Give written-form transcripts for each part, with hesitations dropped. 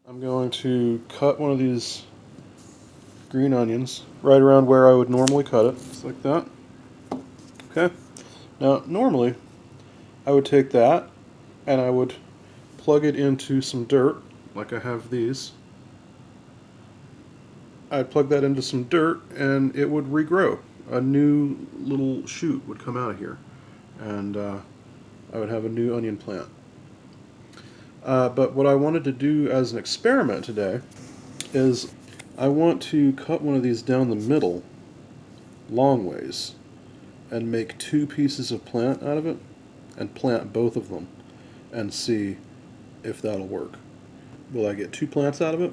I'm going to cut one of these green onions right around where I would normally cut it, just like that. Okay. Now, normally, I would take that and I would plug it into some dirt, like I have these. I'd plug that into some dirt and it would regrow. A new little shoot would come out of here, and I would have a new onion plant. But what I wanted to do as an experiment today is I want to cut one of these down the middle, long ways, and make two pieces of plant out of it, and plant both of them, and see if that'll work. Will I get two plants out of it?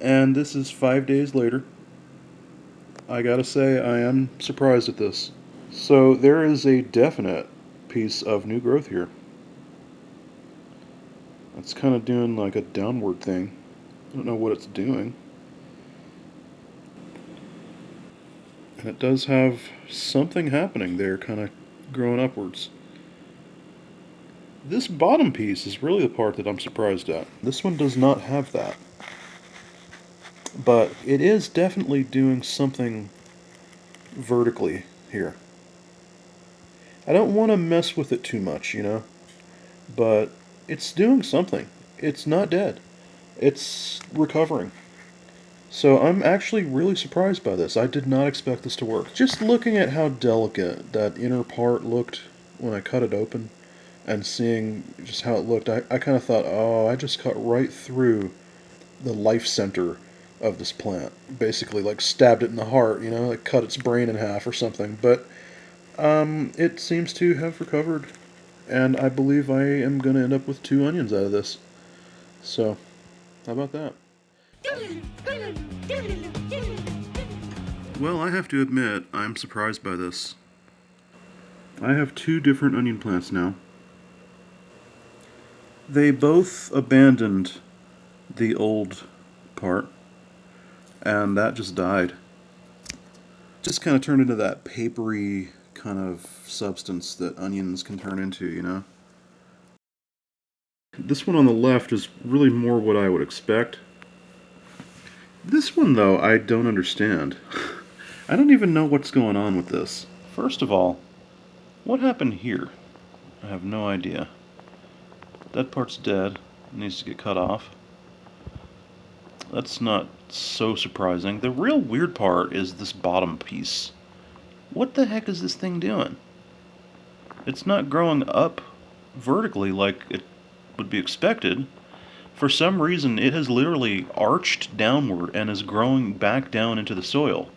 And this is 5 days later. I gotta say, I am surprised at this. So there is a definite piece of new growth here. It's kind of doing like a downward thing. I don't know what it's doing. And it does have something happening there, kind of growing upwards. This bottom piece is really the part that I'm surprised at. This one does not have that. But it is definitely doing something vertically here. I don't want to mess with it too much, but it's doing something. It's not dead. It's recovering. So I'm actually really surprised by this. I did not expect this to work. Just looking at how delicate that inner part looked when I cut it open and seeing just how it looked, I kind of thought, oh, I just cut right through the life center of this plant. Basically, like stabbed it in the heart, like cut its brain in half or something. But it seems to have recovered, and I believe I am going to end up with two onions out of this. So, how about that? Well, I have to admit, I'm surprised by this. I have two different onion plants now. They both abandoned the old part, and that just died. Just kind of turned into that papery kind of substance that onions can turn into. This one on the left is really more what I would expect. This one, though, I don't understand. I don't even know what's going on with this. First of all, what happened here? I have no idea. That part's dead. It needs to get cut off. That's not so surprising. The real weird part is this bottom piece. What the heck is this thing doing? It's not growing up vertically like it would be expected. For some reason, it has literally arched downward and is growing back down into the soil.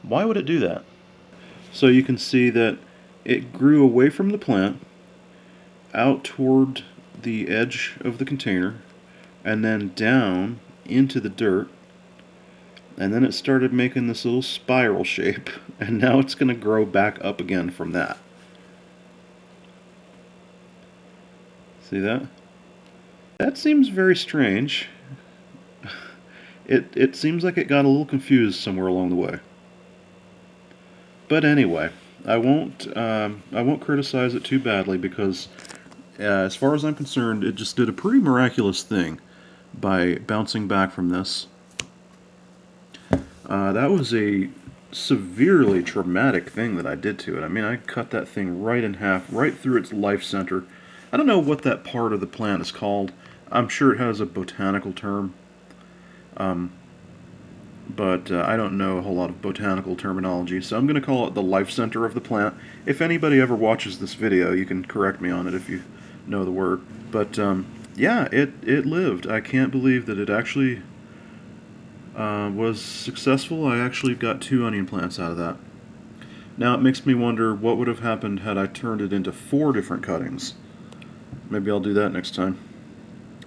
Why would it do that? So you can see that it grew away from the plant, out toward the edge of the container, and then down into the dirt, and then it started making this little spiral shape, and now it's going to grow back up again from that. See that? That seems very strange. It seems like it got a little confused somewhere along the way. But anyway, I won't criticize it too badly because, as far as I'm concerned, it just did a pretty miraculous thing by bouncing back from this. That was a severely traumatic thing that I did to it. I mean, I cut that thing right in half, right through its life center. I don't know what that part of the plant is called. I'm sure it has a botanical term. But I don't know a whole lot of botanical terminology, so I'm going to call it the life center of the plant. If anybody ever watches this video, you can correct me on it if you know the word. But yeah, it lived. I can't believe that it actually was successful. I actually got two onion plants out of that. Now it makes me wonder what would have happened had I turned it into 4 different cuttings. Maybe I'll do that next time.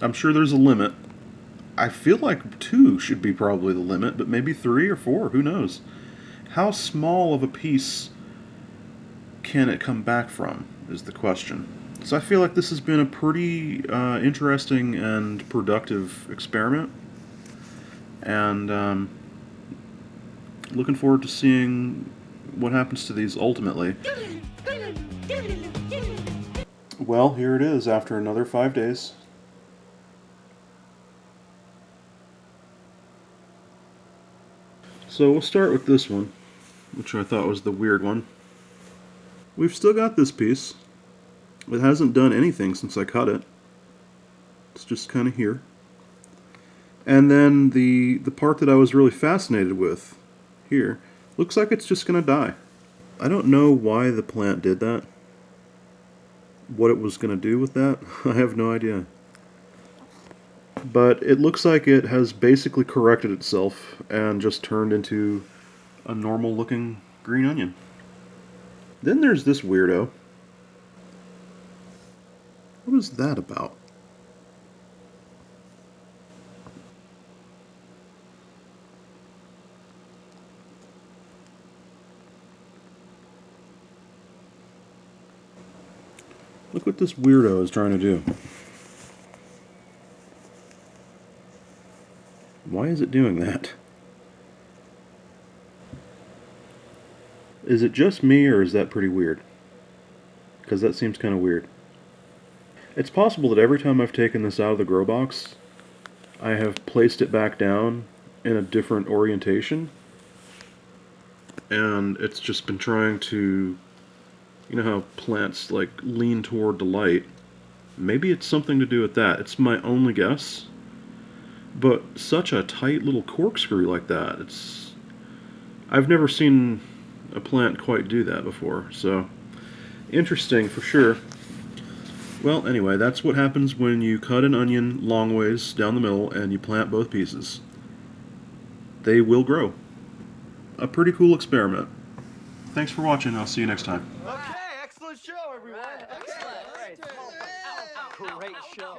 I'm sure there's a limit. I feel like 2 should be probably the limit, but maybe 3 or 4, who knows? How small of a piece can it come back from, is the question. So I feel like this has been a pretty interesting and productive experiment, and looking forward to seeing what happens to these ultimately. Well, here it is after another 5 days. So we'll start with this one, which I thought was the weird one. We've still got this piece. It hasn't done anything since I cut it. It's just kind of here. And then the part that I was really fascinated with, here, looks like it's just going to die. I don't know why the plant did that. What it was going to do with that, I have no idea. But it looks like it has basically corrected itself and just turned into a normal looking green onion. Then there's this weirdo. What is that about? Look what this weirdo is trying to do. Why is it doing that? Is it just me, or is that pretty weird? Because that seems kind of weird. It's possible that every time I've taken this out of the grow box, I have placed it back down in a different orientation, and it's just been trying to, you know how plants like lean toward the light? Maybe it's something to do with that. It's my only guess. But such a tight little corkscrew like that, I've never seen a plant quite do that before, so interesting for sure. Well, anyway, that's what happens when you cut an onion long ways down the middle and you plant both pieces. They will grow. A pretty cool experiment. Thanks for watching. I'll see you next time. Okay, excellent show, everyone. Excellent. Great show.